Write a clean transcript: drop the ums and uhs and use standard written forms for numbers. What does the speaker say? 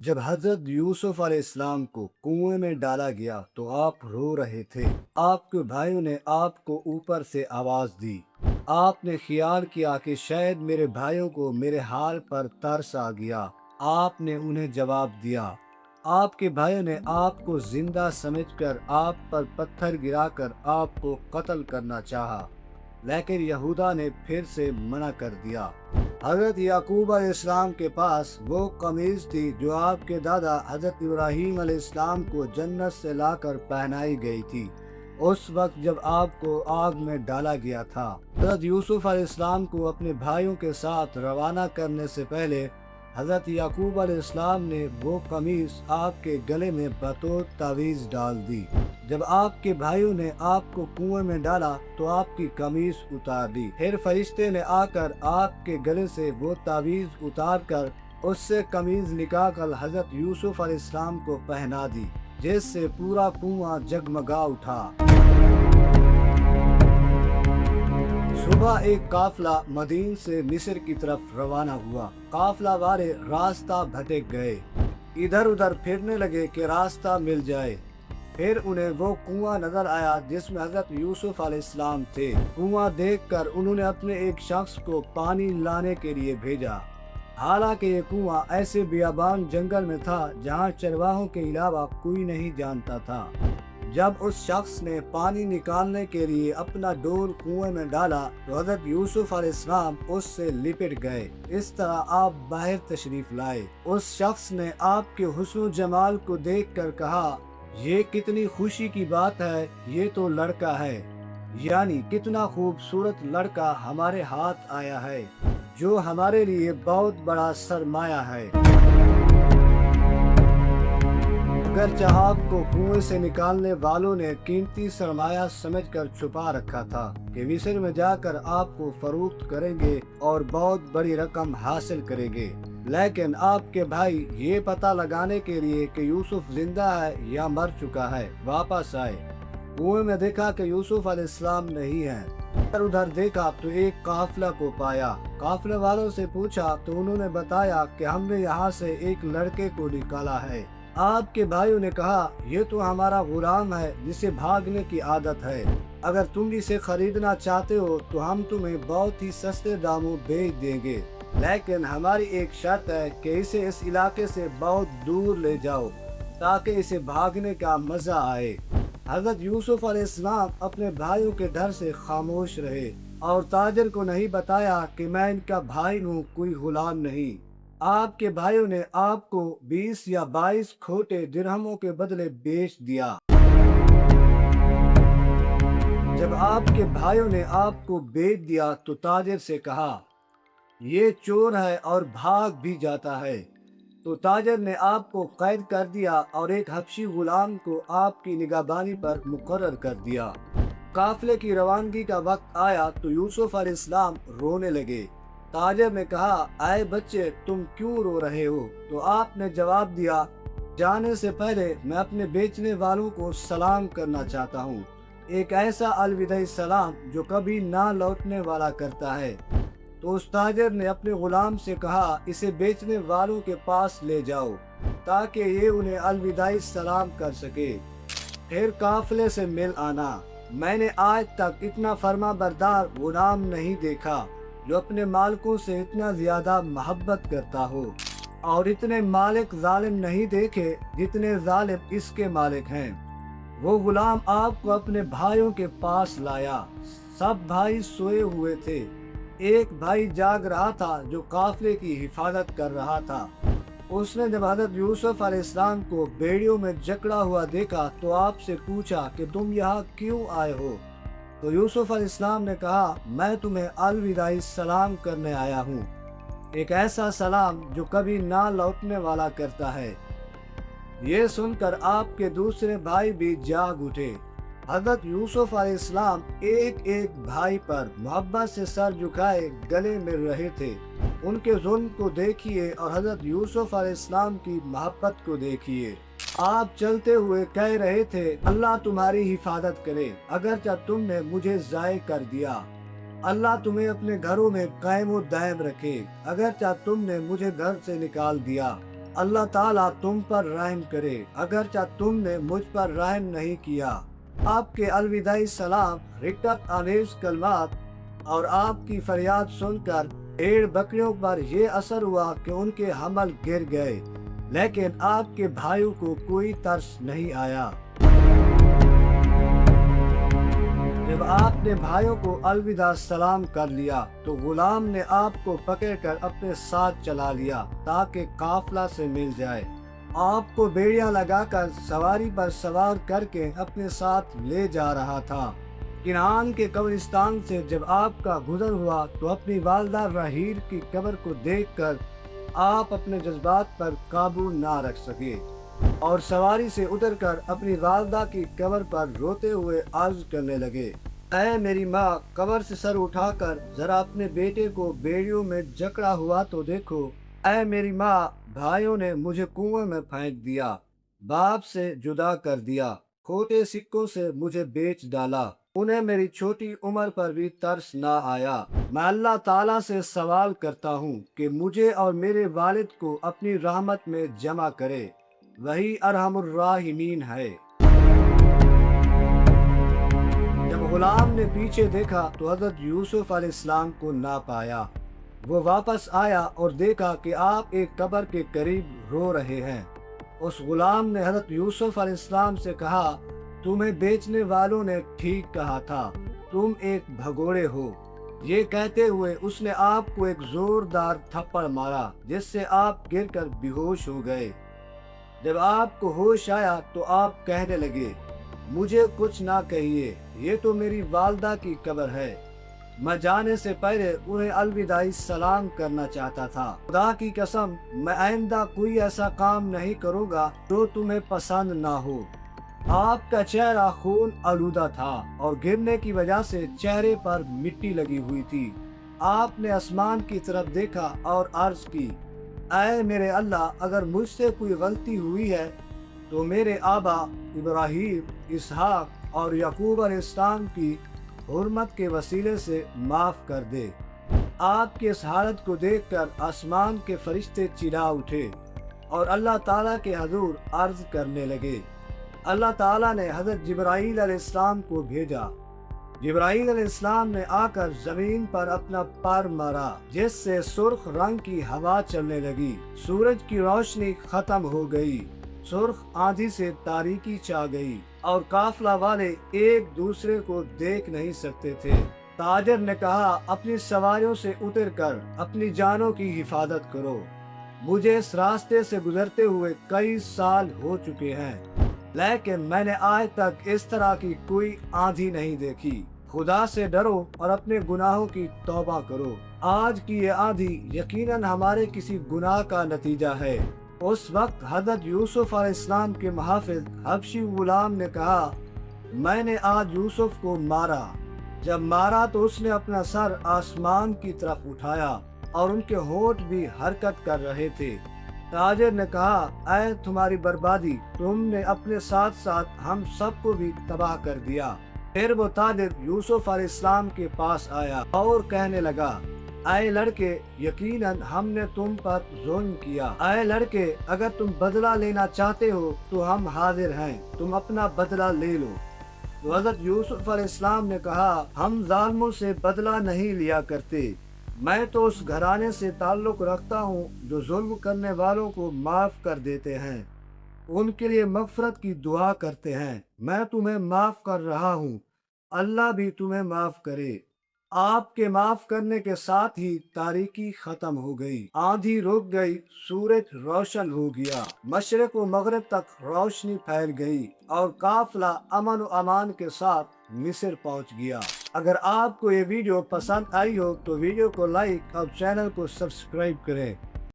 جب حضرت یوسف علیہ السلام کو کنویں میں ڈالا گیا تو آپ رو رہے تھے۔ آپ کے بھائیوں نے آپ کو اوپر سے آواز دی۔ آپ نے خیال کیا کہ شاید میرے بھائیوں کو میرے حال پر ترس آ گیا۔ آپ نے انہیں جواب دیا۔ آپ کے بھائیوں نے آپ کو زندہ سمجھ کر آپ پر پتھر گرا کر آپ کو قتل کرنا چاہا، لیکن یہودا نے پھر سے منع کر دیا۔ حضرت یعقوب علیہ السلام کے پاس وہ قمیض تھی جو آپ کے دادا حضرت ابراہیم علیہ السلام کو جنت سے لا کر پہنائی گئی تھی، اس وقت جب آپ کو آگ میں ڈالا گیا تھا۔ حضرت یوسف علیہ السلام کو اپنے بھائیوں کے ساتھ روانہ کرنے سے پہلے حضرت یعقوب علیہ السلام نے وہ قمیض آپ کے گلے میں بطور تعویذ ڈال دی۔ جب آپ کے بھائیوں نے آپ کو کنویں میں ڈالا تو آپ کی قمیض اتار دی۔ پھر فرشتے نے آ کر آپ کے گلے سے وہ تعویذ اتار کر اس سے قمیض نکال کر حضرت یوسف علیہ السلام کو پہنا دی، جس سے پورا کنواں جگمگا اٹھا۔ صبح ایک قافلہ مدین سے مصر کی طرف روانہ ہوا۔ قافلہ والے راستہ بھٹک گئے، ادھر ادھر پھرنے لگے کہ راستہ مل جائے۔ پھر انہیں وہ کنواں نظر آیا جس میں حضرت یوسف علیہ السلام تھے۔ کنواں دیکھ کر انہوں نے اپنے ایک شخص کو پانی لانے کے لیے بھیجا، حالانکہ یہ کنواں ایسے بیابان جنگل میں تھا جہاں چرواہوں کے علاوہ کوئی نہیں جانتا تھا۔ جب اس شخص نے پانی نکالنے کے لیے اپنا ڈول کنویں میں ڈالا تو حضرت یوسف علیہ السلام اس سے لپٹ گئے۔ اس طرح آپ باہر تشریف لائے۔ اس شخص نے آپ کے حسن و جمال کو دیکھ کر کہا، یہ کتنی خوشی کی بات ہے، یہ تو لڑکا ہے، یعنی کتنا خوبصورت لڑکا ہمارے ہاتھ آیا ہے، جو ہمارے لیے بہت بڑا سرمایہ ہے۔ اگرچہ آپ کو کنویں سے نکالنے والوں نے قیمتی سرمایہ سمجھ کر چھپا رکھا تھا کہ مصر میں جا کر آپ کو فروخت کریں گے اور بہت بڑی رقم حاصل کریں گے، لیکن آپ کے بھائی یہ پتہ لگانے کے لیے کہ یوسف زندہ ہے یا مر چکا ہے واپس آئے۔ کنویں میں دیکھا کہ یوسف علیہ السلام نہیں ہے۔ ادھر ادھر دیکھا تو ایک قافلہ کو پایا۔ قافلے والوں سے پوچھا تو انہوں نے بتایا کہ ہم نے یہاں سے ایک لڑکے کو نکالا ہے۔ آپ کے بھائیوں نے کہا، یہ تو ہمارا غلام ہے جسے بھاگنے کی عادت ہے، اگر تم اسے خریدنا چاہتے ہو تو ہم تمہیں بہت ہی سستے داموں بیچ دیں گے، لیکن ہماری ایک شرط ہے کہ اسے اس علاقے سے بہت دور لے جاؤ تاکہ اسے بھاگنے کا مزہ آئے۔ حضرت یوسف علیہ السلام اپنے بھائیوں کے ڈر سے خاموش رہے اور تاجر کو نہیں بتایا کہ میں ان کا بھائی ہوں، کوئی غلام نہیں۔ آپ کے بھائیوں نے آپ کو 20 یا 22 کھوٹے درہموں کے بدلے بیچ دیا۔ جب آپ کے بھائیوں نے آپ کو بیچ دیا تو تاجر سے کہا، یہ چور ہے اور بھاگ بھی جاتا ہے۔ تو تاجر نے آپ کو قید کر دیا اور ایک حبشی غلام کو آپ کی نگہبانی پر مقرر کر دیا۔ قافلے کی روانگی کا وقت آیا تو یوسف علیہ السلام رونے لگے۔ تاجر نے کہا، اے بچے، تم کیوں رو رہے ہو؟ تو آپ نے جواب دیا، جانے سے پہلے میں اپنے بیچنے والوں کو سلام کرنا چاہتا ہوں، ایک ایسا الوداعی سلام جو کبھی نہ لوٹنے والا کرتا ہے۔ تو اس تاجر نے اپنے غلام سے کہا، اسے بیچنے والوں کے پاس لے جاؤ تاکہ یہ انہیں الوداعی سلام کر سکے، پھر قافلے سے مل آنا۔ میں نے آج تک اتنا فرما بردار غلام نہیں دیکھا جو اپنے مالکوں سے اتنا زیادہ محبت کرتا ہو، اور اتنے مالک ظالم نہیں دیکھے جتنے ظالم اس کے مالک ہیں۔ وہ غلام آپ کو اپنے بھائیوں کے پاس لایا۔ سب بھائی سوئے ہوئے تھے، ایک بھائی جاگ رہا تھا جو قافلے کی حفاظت کر رہا تھا۔ اس نے جب حضرت یوسف علیہ السلام کو بیڑیوں میں جکڑا ہوا دیکھا تو آپ سے پوچھا کہ تم یہاں کیوں آئے ہو؟ تو یوسف علیہ السلام نے کہا، میں تمہیں الوداعی سلام کرنے آیا ہوں، ایک ایسا سلام جو کبھی نہ لوٹنے والا کرتا ہے۔ یہ سن کر آپ کے دوسرے بھائی بھی جاگ اٹھے۔ حضرت یوسف علیہ السلام ایک ایک بھائی پر محبت سے سر جھکائے گلے مل رہے تھے۔ ان کے ظلم کو دیکھیے اور حضرت یوسف علیہ السلام کی محبت کو دیکھیے۔ آپ چلتے ہوئے کہہ رہے تھے، اللہ تمہاری حفاظت کرے، اگرچہ تم نے مجھے ضائع کر دیا۔ اللہ تمہیں اپنے گھروں میں قائم و دائم رکھے، اگرچہ تم نے مجھے گھر سے نکال دیا۔ اللہ تعالیٰ تم پر رحم کرے، اگرچہ تم نے مجھ پر رحم نہیں کیا۔ آپ کے الوداعی سلام، رقت آمیز کلمات اور آپ کی فریاد سن کر بھیڑ بکریوں پر یہ اثر ہوا کہ ان کے حمل گر گئے، لیکن آپ کے بھائیوں کو کوئی ترس نہیں آیا۔ جب آپ نے بھائیوں کو الوداع سلام کر لیا تو غلام نے آپ کو پکڑ کر اپنے ساتھ چلا لیا تاکہ قافلہ سے مل جائے۔ آپ کو بیڑیاں لگا کر سواری پر سوار کر کے اپنے ساتھ لے جا رہا تھا۔ کنعان کے قبرستان سے جب آپ کا گزر ہوا تو اپنی والدہ رحیل کی قبر کو دیکھ کر آپ اپنے جذبات پر قابو نہ رکھ سکے اور سواری سے اتر کر اپنی والدہ کی قبر پر روتے ہوئے عرض کرنے لگے، اے میری ماں، قبر سے سر اٹھا کر ذرا اپنے بیٹے کو بیڑیوں میں جکڑا ہوا تو دیکھو۔ اے میری ماں، بھائیوں نے مجھے کنویں میں پھینک دیا، باپ سے جدا کر دیا، کھوٹے سکوں سے مجھے بیچ ڈالا، انہیں میری چھوٹی عمر پر بھی ترس نہ آیا۔ میں اللہ تعالیٰ سے سوال کرتا ہوں کہ مجھے اور میرے والد کو اپنی رحمت میں جمع کرے، وہی ارحم الراحمین ہے۔ جب غلام نے پیچھے دیکھا تو حضرت یوسف علیہ السلام کو نہ پایا۔ وہ واپس آیا اور دیکھا کہ آپ ایک قبر کے قریب رو رہے ہیں۔ اس غلام نے حضرت یوسف علیہ السلام سے کہا، تمہیں بیچنے والوں نے ٹھیک کہا تھا، تم ایک بھگوڑے ہو۔ یہ کہتے ہوئے اس نے آپ کو ایک زوردار تھپڑ مارا جس سے آپ گر کر بے ہوش ہو گئے۔ جب آپ کو ہوش آیا تو آپ کہنے لگے، مجھے کچھ نہ کہیے، یہ تو میری والدہ کی قبر ہے۔ میں جانے سے پہلے انہیں الوداعی سلام کرنا چاہتا تھا۔ خدا کی قسم، میں آئندہ کوئی ایسا کام نہیں کروں گا جو تمہیں پسند نہ ہو۔ آپ کا چہرہ خون آلودہ تھا اور گرنے کی وجہ سے چہرے پر مٹی لگی ہوئی تھی۔ آپ نے آسمان کی طرف دیکھا اور عرض کی، اے میرے اللہ، اگر مجھ سے کوئی غلطی ہوئی ہے تو میرے آبا ابراہیم، اسحاق اور یعقوب علیہ السلام کی حرمت کے وسیلے سے معاف کر دے۔ آپ کی اس حالت کو دیکھ کر آسمان کے فرشتے چلا اٹھے اور اللہ تعالیٰ کے حضور عرض کرنے لگے۔ اللہ تعالیٰ نے حضرت جبرائیل علیہ السلام کو بھیجا۔ جبرائیل علیہ السلام نے آ کر زمین پر اپنا پر مارا جس سے سرخ رنگ کی ہوا چلنے لگی، سورج کی روشنی ختم ہو گئی، سرخ آندھی سے تاریکی چھا گئی اور قافلہ والے ایک دوسرے کو دیکھ نہیں سکتے تھے۔ تاجر نے کہا، اپنی سواریوں سے اتر کر اپنی جانوں کی حفاظت کرو، مجھے اس راستے سے گزرتے ہوئے کئی سال ہو چکے ہیں، لیکن میں نے آج تک اس طرح کی کوئی آندھی نہیں دیکھی۔ خدا سے ڈرو اور اپنے گناہوں کی توبہ کرو، آج کی یہ آندھی یقیناً ہمارے کسی گناہ کا نتیجہ ہے۔ اس وقت حضرت یوسف علیہ السلام کے محافظ حبشی غلام نے کہا، میں نے آج یوسف کو مارا۔ جب مارا تو اس نے اپنا سر آسمان کی طرف اٹھایا اور ان کے ہونٹ بھی حرکت کر رہے تھے۔ تاجر نے کہا، اے تمہاری بربادی، تم نے اپنے ساتھ ساتھ ہم سب کو بھی تباہ کر دیا۔ پھر وہ تاجر یوسف علیہ السلام کے پاس آیا اور کہنے لگا، اے لڑکے، یقیناً ہم نے تم پر ظلم کیا۔ اے لڑکے، اگر تم بدلہ لینا چاہتے ہو تو ہم حاضر ہیں، تم اپنا بدلہ لے لو۔ تو حضرت یوسف علیہ السلام نے کہا، ہم ظالموں سے بدلہ نہیں لیا کرتے، میں تو اس گھرانے سے تعلق رکھتا ہوں جو ظلم کرنے والوں کو معاف کر دیتے ہیں، ان کے لیے مغفرت کی دعا کرتے ہیں۔ میں تمہیں معاف کر رہا ہوں، اللہ بھی تمہیں معاف کرے۔ آپ کے معاف کرنے کے ساتھ ہی تاریکی ختم ہو گئی، آندھی رک گئی، سورج روشن ہو گیا، مشرق و مغرب تک روشنی پھیل گئی اور قافلہ امن و امان کے ساتھ مصر پہنچ گیا۔ اگر آپ کو یہ ویڈیو پسند آئی ہو تو ویڈیو کو لائک اور چینل کو سبسکرائب کریں۔